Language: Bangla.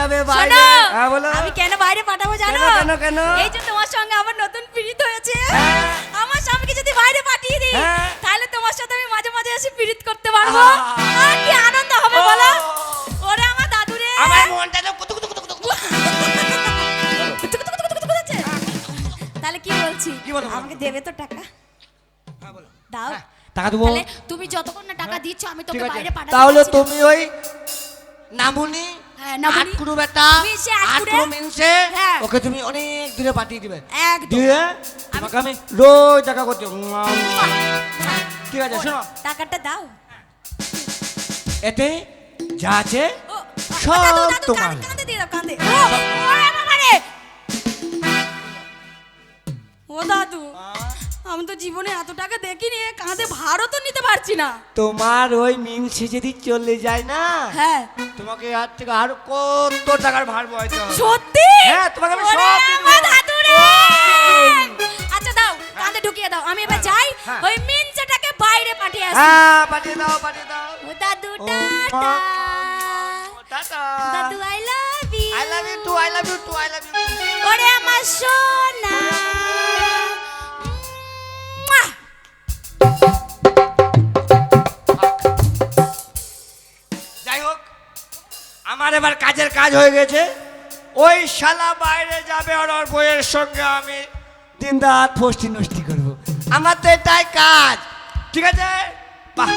যাবে বাইরে। হ্যাঁ বলো। আমি কেন বাইরে পাঠাবো জানো? কেন কেন? এই যে তোমার সঙ্গে আমার নতুন প্রীত হয়েছে, হ্যাঁ। আমার স্বামীকে যদি বাইরে পাঠিয়ে দিই, হ্যাঁ। তাহলে তোমার সাথে আমি মাঝে মাঝে এসে প্রীত করতে পারবো। আহা। কি আনন্দ হবে বলো? ওরে আমার দাদু রে, আমার মনটা তো কুতু কুতু কুতু কুতু। করছে। তাহলে কি বলছি, কি বলবো? আমাকে দেবে তো টাকা? হ্যাঁ বলো। দাও। টাকা দেবো। তাহলে তুমি যতক্ষণ না টাকা দিচ্ছ আমি ঠিক তোকে আছে। বাইরে পাঠাতে তাহলে পারছি না। তুমি ওই নামুনি হ্যাঁ, নামুনি। আটকুরু বেটা মিশে আটকুরে। আটকুরু মিনসে হ্যাঁ। ওকে তুমি অনেক দূরে পাঠিয়ে দিবে। একদম। দিয়ে তোমাকে আমি রোজ দেখা করতে ঠিক আছে শোনো, টাকাটা দাও। এতে যা আছে ও, সব দাদু, দাদু, তোমার। কাঁধে দিয়ে দাও, কাঁধে। ও, ওরে বাবা রে। ও দাদু, আমি তো জীবনে এত টাকা দেখিনি, কাঁধে ভারও তো নিতে পারছি না। তোমার ওই মিনসে যদি চলে যায় না, হ্যাঁ, তোমাকে আর থেকে আরো কত টাকার ভার বইতে হবে। সত্যি? হ্যাঁ, তোমাকে আমি ওরে সব দিয়ে দেবো। আমার দাদু রে। আচ্ছা দাও, কাঁধে ঢুকিয়ে দাও, আমি এবার যাই, হ্যাঁ। ওই মিনচাটাকে বাইরে পাঠিয়ে আসি। হ্যাঁ পাঠিয়ে দাও পাঠিয়ে দাও। ও দাদু, ও, টাটা। টাটা। দাদু, I love you. I love you too, I love you too, I love you too. ওরে আমার সোনা। মুয়া! যাই হোক, আমার এবার কাজের কাজ হয়ে গেছে। ওই শালা বাইরে যাবে আর ওর বইয়ের সঙ্গে আমি দিন রাত ফষ্টি নষ্টি করবো। আমার তো এটাই কাজ। ঠিক আছে? বাহ,